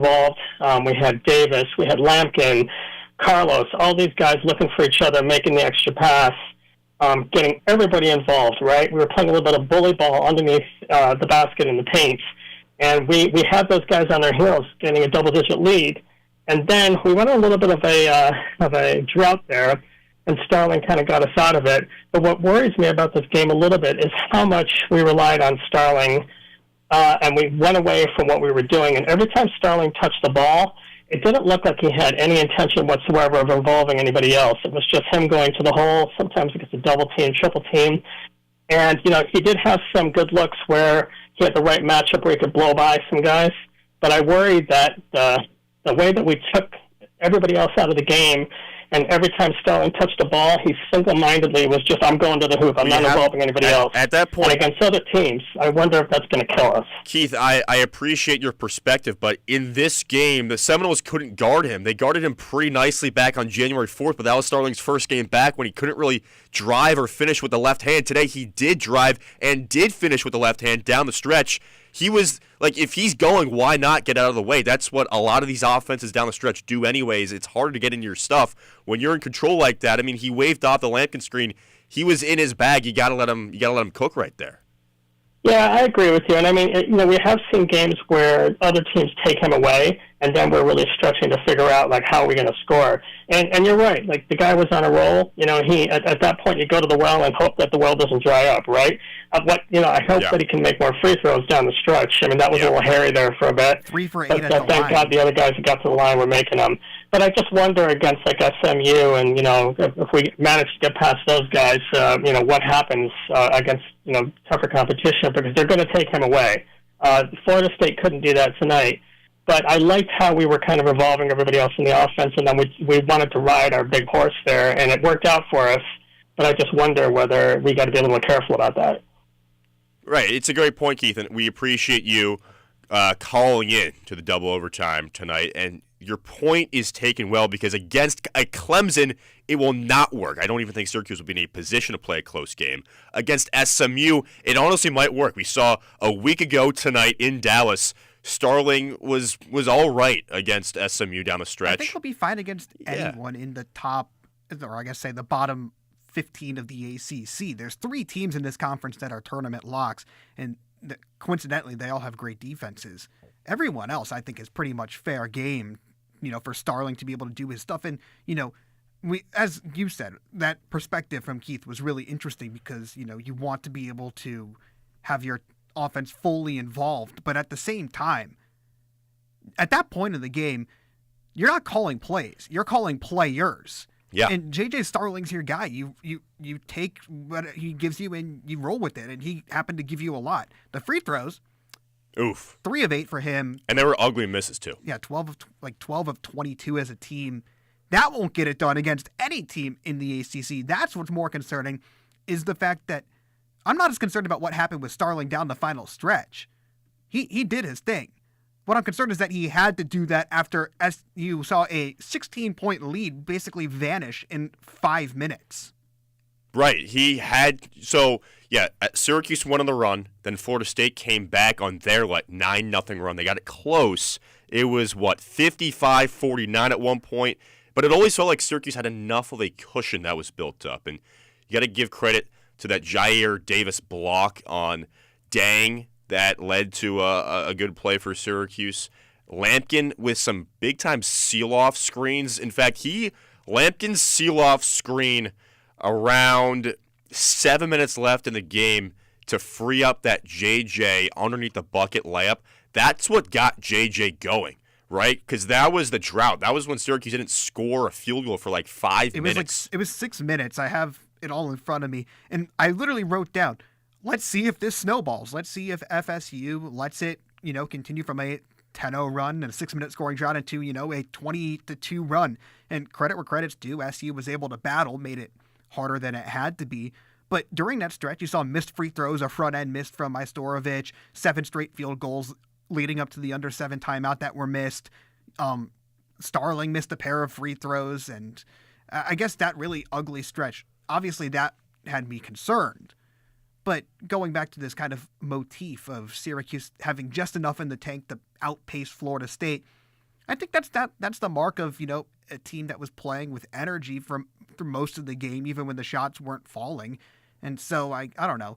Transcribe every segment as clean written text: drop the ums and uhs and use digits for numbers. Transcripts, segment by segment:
involved. We had Davis, we had Lampkin, Carlos, all these guys looking for each other, making the extra pass, getting everybody involved, right? We were playing a little bit of bully ball underneath the basket in the paint, and we had those guys on their heels getting a double-digit lead. And then we went on a little bit of a drought there, and Starling kind of got us out of it. But what worries me about this game a little bit is how much we relied on Starling, and we went away from what we were doing. And every time Starling touched the ball, it didn't look like he had any intention whatsoever of involving anybody else. It was just him going to the hole. Sometimes it gets a double team, triple team. And, he did have some good looks where he had the right matchup where he could blow by some guys. But I worried that the way that we took everybody else out of the game, and every time Starling touched the ball, he single-mindedly was just, I'm going to the hoop. I'm not involving anybody else. At that point, and against other teams, I wonder if that's going to kill us. Keith, I appreciate your perspective, but in this game, the Seminoles couldn't guard him. They guarded him pretty nicely back on January 4th, but that was Starling's first game back when he couldn't really drive or finish with the left hand. Today, he did drive and did finish with the left hand down the stretch. He was, if he's going, why not get out of the way? That's what a lot of these offenses down the stretch do anyways. It's harder to get into your stuff. When you're in control like that, he waved off the Lampkin screen. He was in his bag. You gotta let him cook right there. Yeah, I agree with you. And we have seen games where other teams take him away, and then we're really stretching to figure out, how are we going to score. And you're right. The guy was on a roll. He at that point, you go to the well and hope that the well doesn't dry up, right? I hope that he can make more free throws down the stretch. That was a little hairy there for a bit. 3 for 8 but, at the thank line. God the other guys who got to the line were making them. But I just wonder against SMU, and if we manage to get past those guys, what happens against tougher competition, because they're going to take him away. Florida State couldn't do that tonight, but I liked how we were kind of revolving everybody else in the offense, and then we wanted to ride our big horse there, and it worked out for us. But I just wonder whether we got to be a little careful about that. Right, it's a great point, Keith, and we appreciate you calling in to the double overtime tonight. And your point is taken well, because against a Clemson, it will not work. I don't even think Syracuse will be in a position to play a close game. Against SMU, it honestly might work. We saw a week ago tonight in Dallas, Starling was all right against SMU down the stretch. I think he'll be fine against anyone in the top, or I guess say the bottom 15 of the ACC. There's 3 teams in this conference that are tournament locks, and coincidentally, they all have great defenses. Everyone else, I think, is pretty much fair game, for Starling to be able to do his stuff. And, we, as you said, that perspective from Keith was really interesting, because, you want to be able to have your offense fully involved. But at the same time, at that point in the game, you're not calling plays. You're calling players. Yeah. And J.J. Starling's your guy. You take what he gives you and you roll with it. And he happened to give you a lot. The free throws, oof, 3 of 8 for him. And they were ugly misses too. Yeah, 12 of 22 as a team. That won't get it done against any team in the ACC. That's what's more concerning, is the fact that I'm not as concerned about what happened with Starling down the final stretch. He did his thing. What I'm concerned is that he had to do that after, as you saw, a 16-point lead basically vanish in 5 minutes. Right. Syracuse went on the run. Then Florida State came back on their 9-0 run. They got it close. It was, 55-49 at one point. But it always felt like Syracuse had enough of a cushion that was built up. And you got to give credit to that Jair Davis block on Dang that led to a good play for Syracuse. Lampkin with some big-time seal-off screens. In fact, Lampkin's seal-off screen around 7 minutes left in the game to free up that JJ underneath the bucket layup. That's what got JJ going, right? Because that was the drought. That was when Syracuse didn't score a field goal for 5 minutes. It was 6 minutes. I have it all in front of me. And I literally wrote down, let's see if this snowballs. Let's see if FSU lets it, continue from a 10-0 run and a 6-minute scoring drought into, a 20-2 run. And credit where credit's due, SU was able to battle, made it harder than it had to be. But during that stretch, you saw missed free throws, a front end missed from Majstorovic, 7 straight field goals leading up to the under 7 timeout that were missed. Starling missed a pair of free throws, and I guess that really ugly stretch, obviously that had me concerned. But going back to this kind of motif of Syracuse having just enough in the tank to outpace Florida State, I think that's the mark of, a team that was playing with energy through most of the game, even when the shots weren't falling. And so I don't know.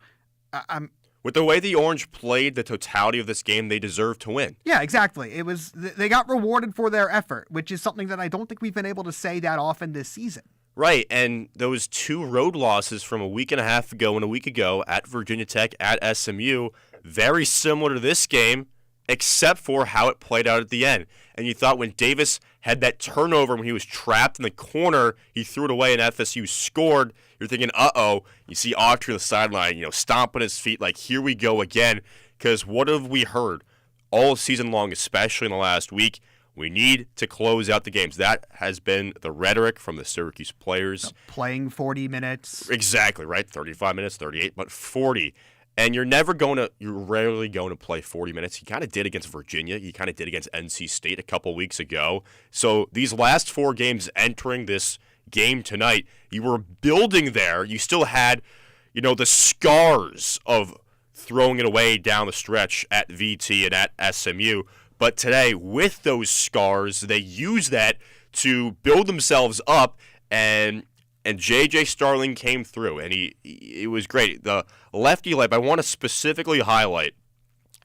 I'm With the way the Orange played the totality of this game, they deserve to win. Yeah, exactly. They got rewarded for their effort, which is something that I don't think we've been able to say that often this season. Right, and those 2 road losses from a week and a half ago and a week ago at Virginia Tech, at SMU, very similar to this game, except for how it played out at the end. And you thought when Davis had that turnover when he was trapped in the corner, he threw it away and FSU scored. You're thinking, uh-oh. You see Autry on the sideline, stomping his feet like, here we go again. Because what have we heard all season long, especially in the last week? We need to close out the games. That has been the rhetoric from the Syracuse players. Playing 40 minutes. Exactly, right? 35 minutes, 38, but 40. And you're rarely going to play 40 minutes. You kind of did against Virginia. You kind of did against NC State a couple weeks ago. So these last 4 games entering this game tonight, you were building there. You still had, the scars of throwing it away down the stretch at VT and at SMU. But today, with those scars, they use that to build themselves up, and J.J. Starling came through, and it was great. The lefty layup, I want to specifically highlight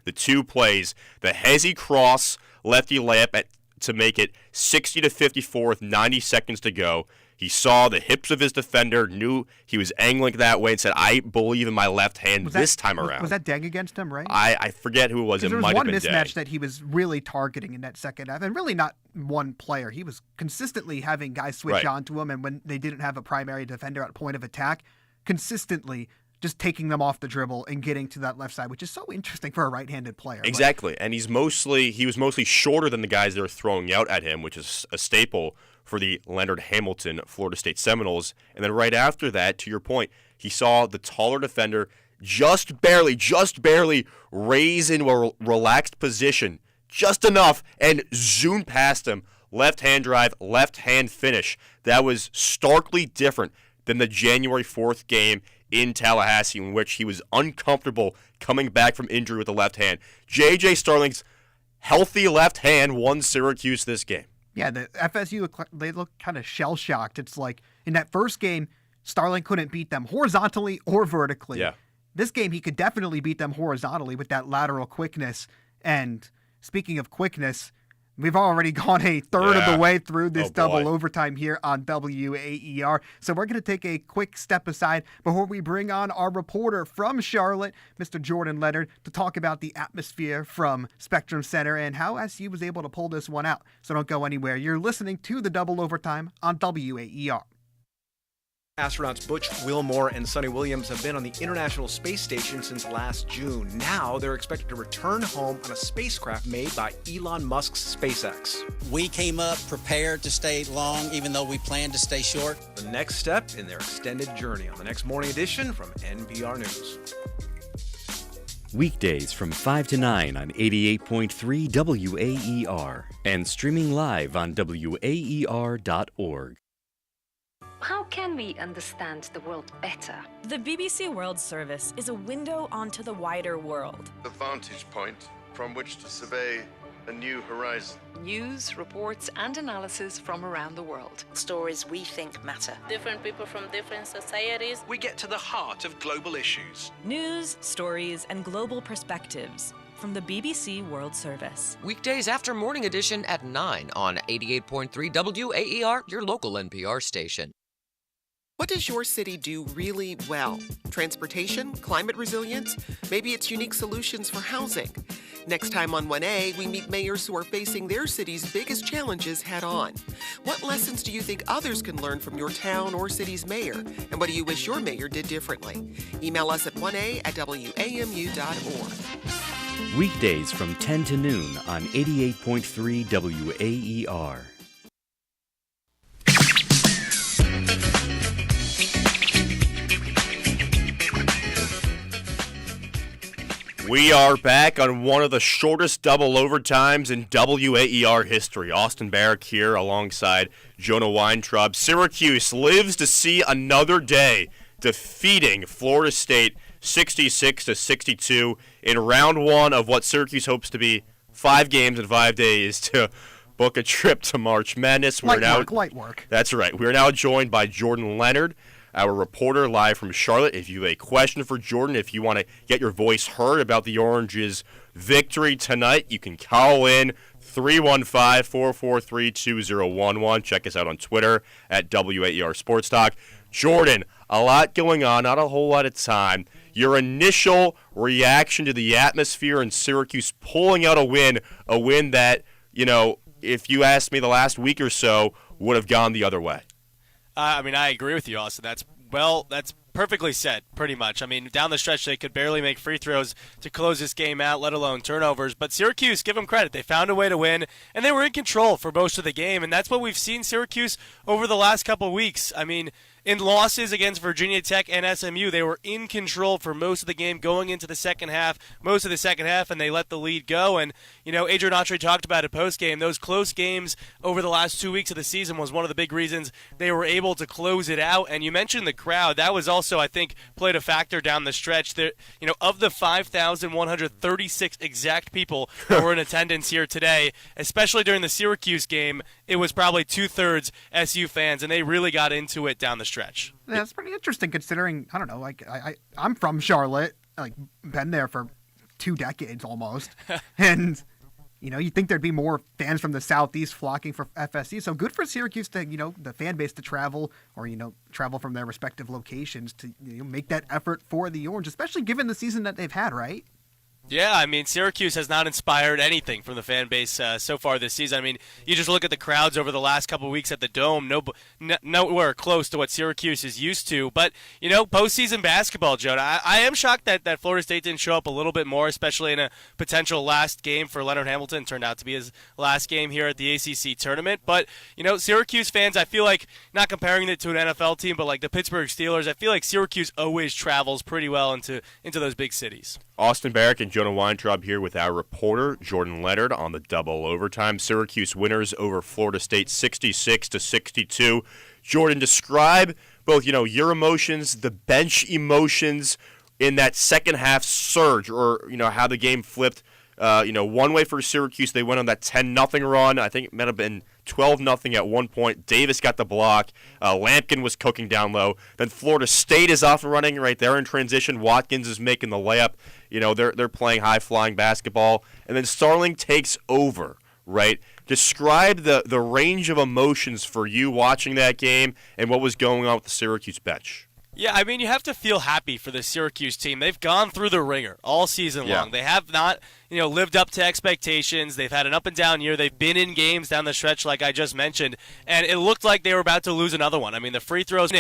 the 2 plays. The Hezzy cross lefty layup to make it 60-54 with 90 seconds to go. He saw the hips of his defender, knew he was angling that way, and said, I believe in my left hand time around. Was that Deng against him, right? I forget who it was. It might have been Deng. There was one mismatch that he was really targeting in that second half, and really not one player. He was consistently having guys switch onto him, and when they didn't have a primary defender at point of attack, consistently just taking them off the dribble and getting to that left side, which is so interesting for a right-handed player. Exactly, and he was mostly shorter than the guys that were throwing out at him, which is a staple for the Leonard Hamilton Florida State Seminoles. And then right after that, to your point, he saw the taller defender just barely raise into a relaxed position, just enough, and zoom past him. Left-hand drive, left-hand finish. That was starkly different than the January 4th game in Tallahassee, in which he was uncomfortable coming back from injury with the left hand. J.J. Starling's healthy left hand won Syracuse this game. Yeah, the FSU, they look kind of shell-shocked. It's like, in that first game, Starling couldn't beat them horizontally or vertically. Yeah. This game, he could definitely beat them horizontally with that lateral quickness. And speaking of quickness, we've already gone a third of the way through this double overtime here on WAER. So we're going to take a quick step aside before we bring on our reporter from Charlotte, Mr. Jordan Leonard, to talk about the atmosphere from Spectrum Center and how SU was able to pull this one out. So don't go anywhere. You're listening to the double overtime on WAER. Astronauts Butch Wilmore and Sonny Williams have been on the International Space Station since last June. Now they're expected to return home on a spacecraft made by Elon Musk's SpaceX. We came up prepared to stay long, even though we planned to stay short. The next step in their extended journey on the next morning edition from NPR News. Weekdays from 5 to 9 on 88.3 WAER and streaming live on WAER.org. How can we understand the world better? The BBC World Service is a window onto the wider world. A vantage point from which to survey a new horizon. News, reports, and analysis from around the world. Stories we think matter. Different people from different societies. We get to the heart of global issues. News, stories, and global perspectives from the BBC World Service. Weekdays after morning edition at 9 on 88.3 WAER, your local NPR station. What does your city do really well? Transportation? Climate resilience? Maybe it's unique solutions for housing. Next time on 1A, we meet mayors who are facing their city's biggest challenges head on. What lessons do you think others can learn from your town or city's mayor? And what do you wish your mayor did differently? Email us at 1a@wamu.org. Weekdays from 10 to noon on 88.3 WAER. We are back on one of the shortest double overtimes in WAER history. Austin Barrick here alongside Jonah Weintraub. Syracuse lives to see another day, defeating Florida State 66-62 in round one of what Syracuse hopes to be 5 games in 5 days to book a trip to March Madness. Light work. That's right. We are now joined by Jordan Leonard, our reporter live from Charlotte. If you have a question for Jordan, if you want to get your voice heard about the Oranges' victory tonight, you can call in 315-443-2011. Check us out on Twitter at WAER Sports Talk. Jordan, a lot going on, not a whole lot of time. Your initial reaction to the atmosphere in Syracuse pulling out a win that, if you asked me the last week or so, would have gone the other way. I agree with you, Austin. That's perfectly said, pretty much. Down the stretch, they could barely make free throws to close this game out, let alone turnovers. But Syracuse, give them credit. They found a way to win, and they were in control for most of the game. And that's what we've seen Syracuse over the last couple of weeks. In losses against Virginia Tech and SMU, they were in control for most of the game going into the second half, and they let the lead go. And, Adrian Autry talked about it post-game. Those close games over the last 2 weeks of the season was one of the big reasons they were able to close it out. And you mentioned the crowd. That was also, I think, played a factor down the stretch. There, of the 5,136 exact people that were in attendance here today, especially during the Syracuse game, it was probably 2/3 SU fans, and they really got into it down the stretch. Yeah, that's pretty interesting considering, I don't know, I'm from Charlotte, been there for 2 decades almost. And, you'd think there'd be more fans from the Southeast flocking for FSU. So good for Syracuse to, the fan base to travel or, travel from their respective locations to make that effort for the Orange, especially given the season that they've had, right? Yeah, Syracuse has not inspired anything from the fan base so far this season. You just look at the crowds over the last couple of weeks at the Dome, nowhere close to what Syracuse is used to. But, postseason basketball, Joe, I am shocked that Florida State didn't show up a little bit more, especially in a potential last game for Leonard Hamilton. Turned out to be his last game here at the ACC tournament. But, Syracuse fans, I feel like, not comparing it to an NFL team, but like the Pittsburgh Steelers, I feel like Syracuse always travels pretty well into those big cities. Austin Barrick and Jonah Weintraub here with our reporter, Jordan Leonard, on the double overtime. Syracuse winners over Florida State 66-62. Jordan, describe both, your emotions, the bench emotions in that second half surge, or, how the game flipped. One way for Syracuse, they went on that 10-0 run. I think it might have been 12-0 at one point. Davis got the block. Lampkin was cooking down low. Then Florida State is off and running right there in transition. Watkins is making the layup. They're playing high-flying basketball. And then Starling takes over, right? Describe the range of emotions for you watching that game and what was going on with the Syracuse bench. Yeah, you have to feel happy for the Syracuse team. They've gone through the ringer all season long. They have not, lived up to expectations. They've had an up and down year. They've been in games down the stretch, like I just mentioned, and it looked like they were about to lose another one. The free throws,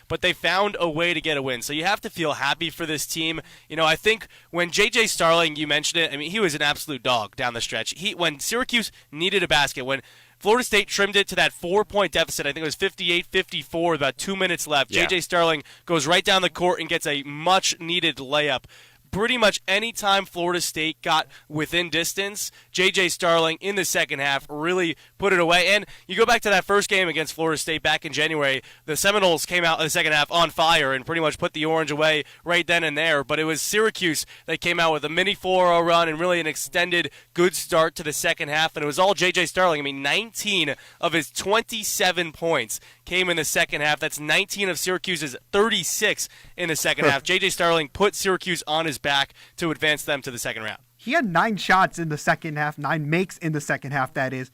but they found a way to get a win. So you have to feel happy for this team. I think when J.J. Starling, you mentioned it, he was an absolute dog down the stretch. When Syracuse needed a basket, when Florida State trimmed it to that 4-point deficit. I think it was 58-54 with about 2 minutes left. Yeah. J.J. Starling goes right down the court and gets a much-needed layup. Pretty much any time Florida State got within distance, J.J. Starling in the second half really put it away. And you go back to that first game against Florida State back in January, the Seminoles came out in the second half on fire and pretty much put the Orange away right then and there. But it was Syracuse that came out with a mini 4-0 run and really an extended good start to the second half. And it was all J.J. Starling. 19 of his 27 points came in the second half. That's 19 of Syracuse's 36 in the second half. J.J. Starling put Syracuse on his back to advance them to the second round. He had 9 shots in the second half, 9 makes in the second half, that is.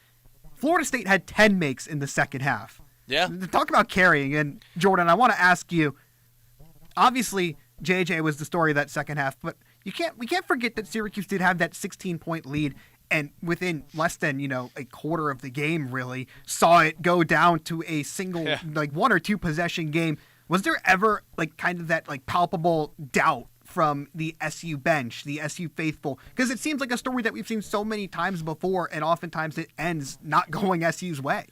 Florida State had 10 makes in the second half. Yeah. Talk about carrying. And, Jordan, I want to ask you, obviously, JJ was the story of that second half, but we can't forget that Syracuse did have that 16-point lead, and within less than, a quarter of the game, really, saw it go down to a single, 1 or 2 possession game. Was there ever, kind of that, palpable doubt from the SU bench, the SU faithful? Because it seems like a story that we've seen so many times before, and oftentimes it ends not going SU's way.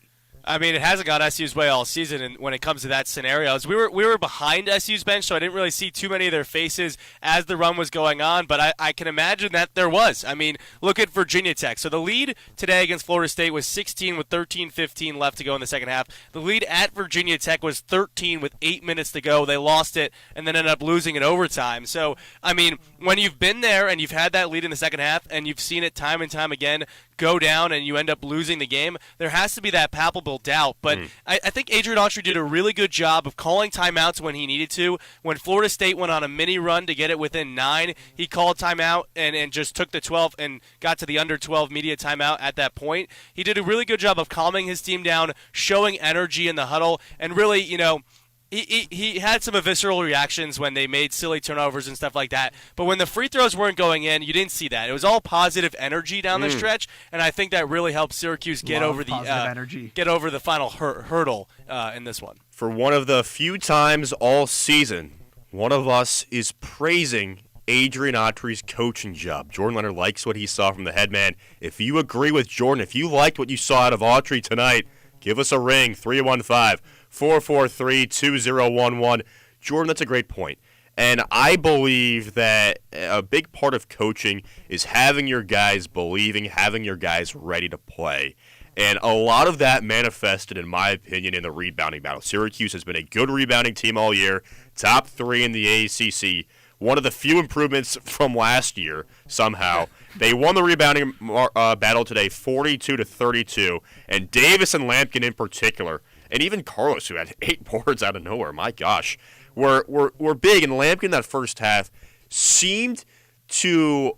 I mean, it hasn't gone SU's way all season, and when it comes to that scenarios, we were behind SU's bench, so I didn't really see too many of their faces as the run was going on, but I can imagine that there was. I mean, look at Virginia Tech. So the lead today against Florida State was 16 with 13:15 left to go in the second half. The lead at Virginia Tech was 13 with 8 minutes to go. They lost it and then ended up losing in overtime. So, I mean, when you've been there and you've had that lead in the second half and you've seen it time and time again go down and you end up losing the game, there has to be that palpable doubt. But I think Adrian Autry did a really good job of calling timeouts when he needed to. When Florida State went on a mini run to get it within 9, he called timeout and just took the 12 and got to the under 12 media timeout at that point. He did a really good job of calming his team down, showing energy in the huddle, and really, He had some visceral reactions when they made silly turnovers and stuff like that. But when the free throws weren't going in, you didn't see that. It was all positive energy down the stretch, and I think that really helped Syracuse get over the final hurdle in this one. For one of the few times all season, one of us is praising Adrian Autry's coaching job. Jordan Leonard likes what he saw from the head man. If you agree with Jordan, if you liked what you saw out of Autry tonight, give us a ring, 315-443-2011. Jordan, that's a great point. And I believe that a big part of coaching is having your guys believing, having your guys ready to play. And a lot of that manifested, in my opinion, in the rebounding battle. Syracuse has been a good rebounding team all year, top 3 in the ACC. One of the few improvements from last year, somehow. They won the rebounding battle today, 42-32. And Davis and Lampkin in particular, and even Carlos, who had 8 boards out of nowhere, my gosh, were big. And Lampkin that first half seemed to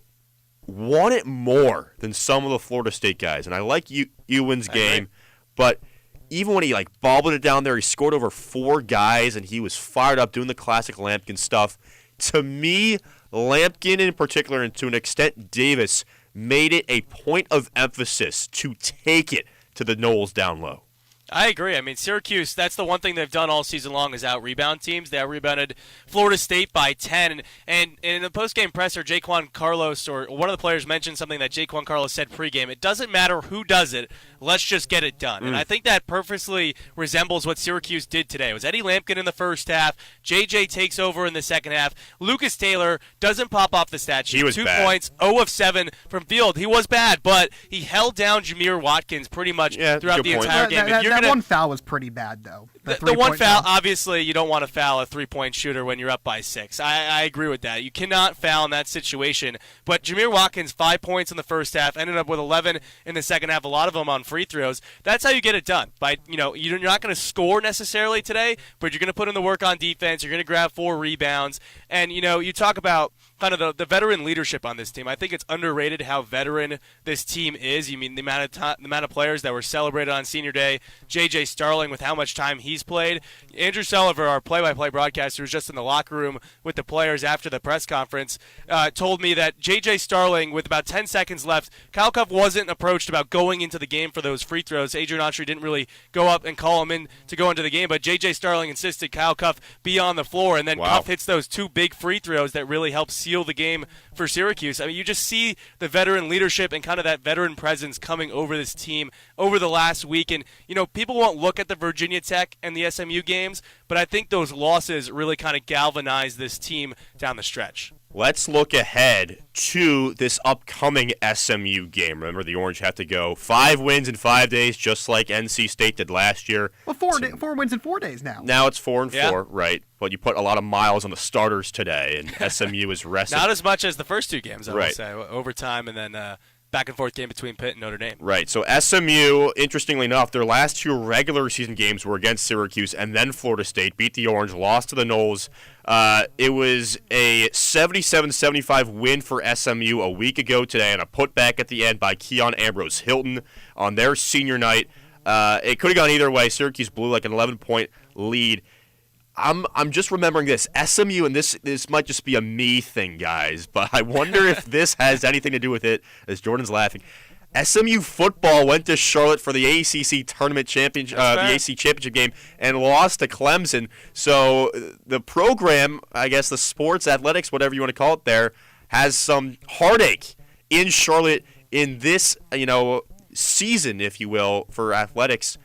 want it more than some of the Florida State guys. And I like Ewan's game, but even when he bobbled it down there, he scored over 4 guys, and he was fired up doing the classic Lampkin stuff. To me, Lampkin in particular, and to an extent Davis, made it a point of emphasis to take it to the Noles down low. I agree. I mean, Syracuse, that's the one thing they've done all season long is out-rebound teams. They out-rebounded Florida State by 10. And in the post-game presser, Jaquan Carlos, or one of the players mentioned something that Jaquan Carlos said pregame. It doesn't matter who does it. Let's just get it done. And I think that perfectly resembles what Syracuse did today. It was Eddie Lampkin in the first half. JJ takes over in the second half. Lucas Taylor doesn't pop off the stat sheet. He was 2 bad. points, 0 of 7 from field. He was bad, but he held down Jameer Watkins pretty much throughout the entire game. That one foul was pretty bad, though. The one foul, obviously, you don't want to foul a three-point shooter when you're up by 6. I agree with that. You cannot foul in that situation. But Jameer Watkins, 5 points in the first half, ended up with 11 in the second half, a lot of them on free throws. That's how you get it done. You're not going to score necessarily today, but you're going to put in the work on defense. You're going to grab 4 rebounds. And, you talk about kind of the veteran leadership on this team. I think it's underrated how veteran this team is. You mean the amount of players that were celebrated on Senior Day, J.J. Starling with how much time he's played. Andrew Sullivan, our play-by-play broadcaster, who was just in the locker room with the players after the press conference, told me that J.J. Starling, with about 10 seconds left, Kyle Cuff wasn't approached about going into the game for those free throws. Adrian Autry didn't really go up and call him in to go into the game, but J.J. Starling insisted Kyle Cuff be on the floor, and then Cuff hits those 2 big free throws that really help seal the game for Syracuse. I mean, you just see the veteran leadership and kind of that veteran presence coming over this team over the last week. And, people won't look at the Virginia Tech and the SMU games, but I think those losses really kind of galvanized this team down the stretch. Let's look ahead to this upcoming SMU game. Remember, the Orange have to go 5 wins in 5 days, just like NC State did last year. Well, 4 wins in 4 days now. Now it's 4 and 4, right? But you put a lot of miles on the starters today, and SMU is rested. Not as much as the first 2 games, I would say. Overtime and then back-and-forth game between Pitt and Notre Dame. Right. So SMU, interestingly enough, their last 2 regular season games were against Syracuse and then Florida State. Beat the Orange, lost to the Noles. It was a 77-75 win for SMU a week ago today, and a putback at the end by Keon Ambrose Hilton on their senior night. It could have gone either way. Syracuse blew like an 11-point lead. I'm just remembering this. SMU, and this might just be a me thing, guys, but I wonder if this has anything to do with it, as Jordan's laughing. SMU football went to Charlotte for the ACC tournament championship, the ACC championship game, and lost to Clemson. So the program, I guess the sports, athletics, whatever you want to call it there, has some heartache in Charlotte in this, season, if you will, for athletics.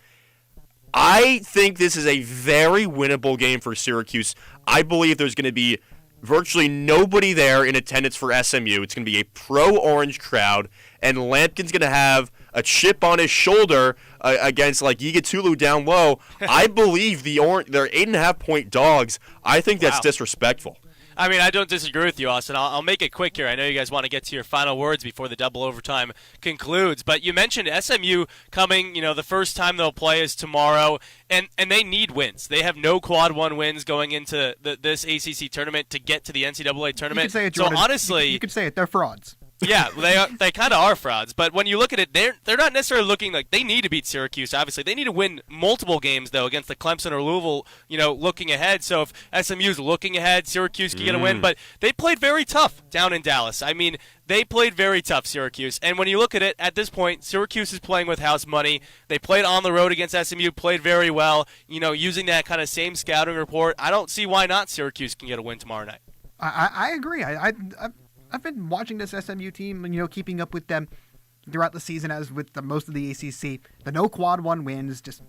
I think this is a very winnable game for Syracuse. I believe there's going to be virtually nobody there in attendance for SMU. It's going to be a pro-orange crowd, and Lampkin's going to have a chip on his shoulder against like Yigatulu down low. I believe they're 8.5-point dogs. I think that's disrespectful. I mean, I don't disagree with you, Austin. I'll make it quick here. I know you guys want to get to your final words before the double overtime concludes, but you mentioned SMU coming, the first time they'll play is tomorrow, and they need wins. They have no quad one wins going into this ACC tournament to get to the NCAA tournament. You could say it, Jordan. So honestly, you could say it. They're frauds. Yeah, they kind of are frauds. But when you look at it, they're not necessarily looking like they need to beat Syracuse. Obviously, they need to win multiple games though against the Clemson or Louisville. Looking ahead. So if SMU's looking ahead, Syracuse can get a win. But they played very tough down in Dallas. I mean, they played very tough, Syracuse. And when you look at it, at this point, Syracuse is playing with house money. They played on the road against SMU, played very well. Using that kind of same scouting report, I don't see why not Syracuse can get a win tomorrow night. I agree. I've been watching this SMU team, keeping up with them throughout the season as with most of the ACC. The no quad one wins, just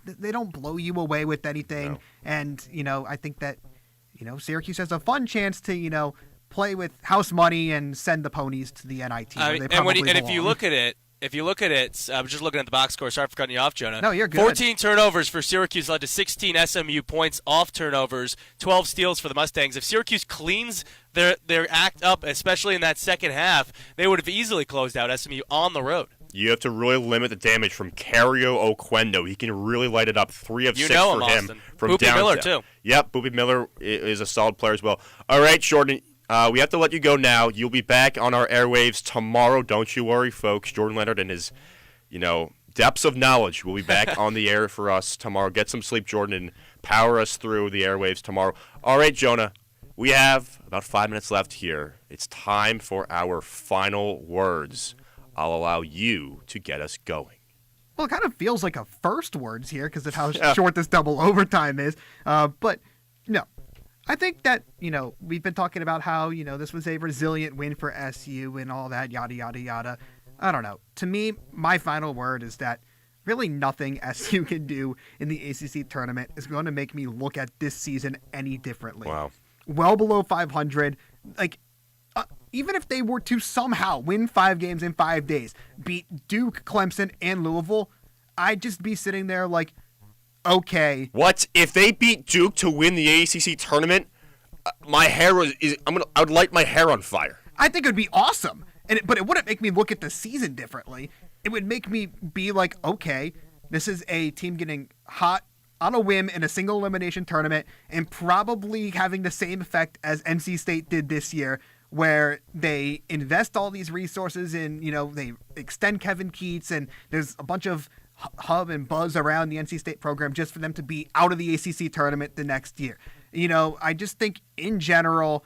they don't blow you away with anything. No. And, I think that, Syracuse has a fun chance to, play with house money and send the ponies to the NIT. And if you look at it, I'm just looking at the box score. Sorry for cutting you off, Jonah. No, you're good. 14 turnovers for Syracuse led to 16 SMU points off turnovers, 12 steals for the Mustangs. If Syracuse cleans their act up, especially in that second half, they would have easily closed out SMU on the road. You have to really limit the damage from Cario Oquendo. He can really light it up. 3 of 6 for him. Austin. From Boopy Miller, too. Yep, Boopy Miller is a solid player as well. All right, Jordan. We have to let you go now. You'll be back on our airwaves tomorrow. Don't you worry, folks. Jordan Leonard and his, depths of knowledge will be back on the air for us tomorrow. Get some sleep, Jordan, and power us through the airwaves tomorrow. All right, Jonah. We have about 5 minutes left here. It's time for our final words. I'll allow you to get us going. Well, it kind of feels like a first words here because of how short this double overtime is. But, no. I think that, we've been talking about how, this was a resilient win for SU and all that, yada, yada, yada. I don't know. To me, my final word is that really nothing SU can do in the ACC tournament is going to make me look at this season any differently. Wow. Well below 500. Even if they were to somehow win 5 games in 5 days, beat Duke, Clemson, and Louisville, I'd just be sitting there like, okay. What if they beat Duke to win the ACC tournament? My hair I would light my hair on fire. I think it would be awesome, but it wouldn't make me look at the season differently. It would make me be like, okay, this is a team getting hot on a whim in a single elimination tournament and probably having the same effect as NC State did this year, where they invest all these resources in, they extend Kevin Keats and there's a bunch of hub and buzz around the NC State program just for them to be out of the ACC tournament the next year. I just think in general,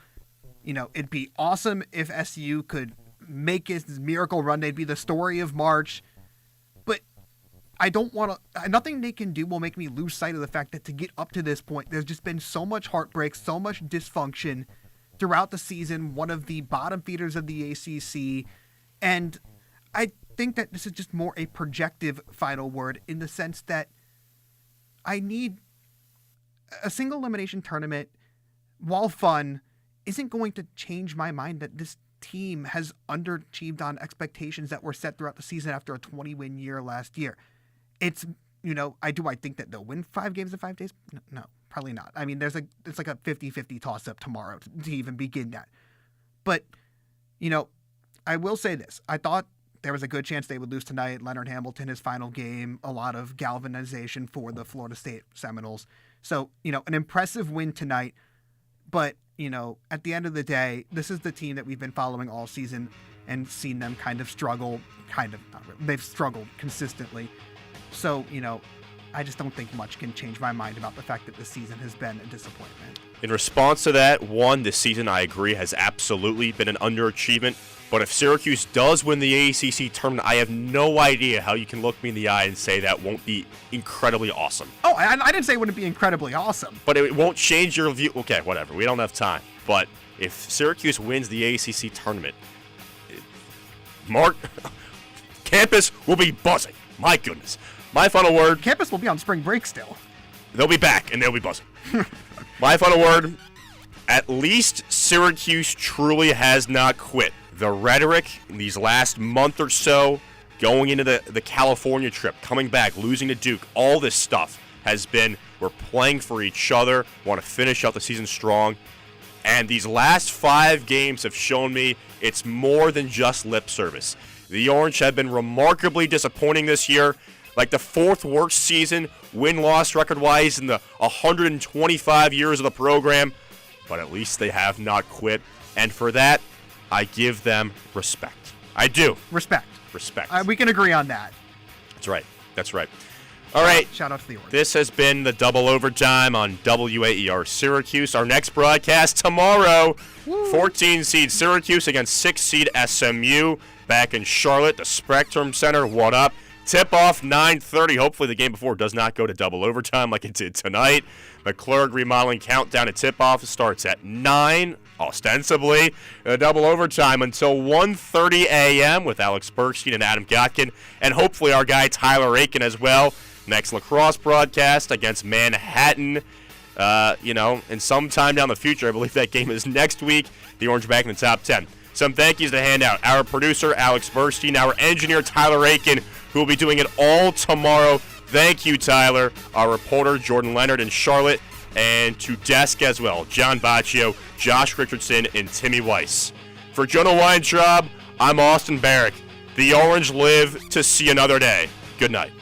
it'd be awesome if SU could make its miracle run. They'd be the story of March, but I don't want to, nothing they can do will make me lose sight of the fact that to get up to this point, there's just been so much heartbreak, so much dysfunction throughout the season, one of the bottom feeders of the ACC, and I think that this is just more a projective final word in the sense that I need a single elimination tournament, while fun, isn't going to change my mind that this team has underachieved on expectations that were set throughout the season after a 20-win year last year. It's, I think that they'll win 5 games in 5 days? No, probably not. I mean, it's like a 50-50 toss-up tomorrow to even begin that. But, I will say this. I thought there was a good chance they would lose tonight. Leonard Hamilton, his final game, a lot of galvanization for the Florida State Seminoles. So, an impressive win tonight. But, at the end of the day, this is the team that we've been following all season and seen them kind of struggle. Not really. They've struggled consistently. So, I just don't think much can change my mind about the fact that this season has been a disappointment. In response to that, this season, I agree, has absolutely been an underachievement. But if Syracuse does win the ACC tournament, I have no idea how you can look me in the eye and say that won't be incredibly awesome. Oh, I didn't say it wouldn't be incredibly awesome. But it won't change your view. Okay, whatever. We don't have time. But if Syracuse wins the ACC tournament, campus will be buzzing. My goodness. My final word. Campus will be on spring break still. They'll be back, and they'll be buzzing. My final word. At least Syracuse truly has not quit. The rhetoric in these last month or so, going into the California trip, coming back, losing to Duke, all this stuff has been, we're playing for each other, want to finish out the season strong. And these last 5 games have shown me it's more than just lip service. The Orange have been remarkably disappointing this year, like the 4th worst season, win-loss record-wise in the 125 years of the program. But at least they have not quit. And for that, I give them respect. I do. Respect. We can agree on that. That's right. All right. Shout out to the Orange. This has been the Double Overtime on WAER Syracuse. Our next broadcast tomorrow, 14 seed Syracuse against 6 seed SMU back in Charlotte, the Spectrum Center. What up? Tip-off 9:30. Hopefully the game before does not go to double overtime like it did tonight. McClurg Remodeling Countdown to tip-off starts at 9, ostensibly. Double overtime until 1:30 a.m. with Alex Bergstein and Adam Gotkin, and hopefully our guy Tyler Aiken as well. Next lacrosse broadcast against Manhattan, and sometime down the future. I believe that game is next week. The Orange back in the top 10. Some thank yous to hand out. Our producer, Alex Bergstein, our engineer, Tyler Aiken, who will be doing it all tomorrow. Thank you, Tyler. Our reporter, Jordan Leonard in Charlotte, and to desk as well, John Baccio, Josh Richardson, and Timmy Weiss. For Jonah Weintraub, I'm Austin Barrick. The Orange live to see another day. Good night.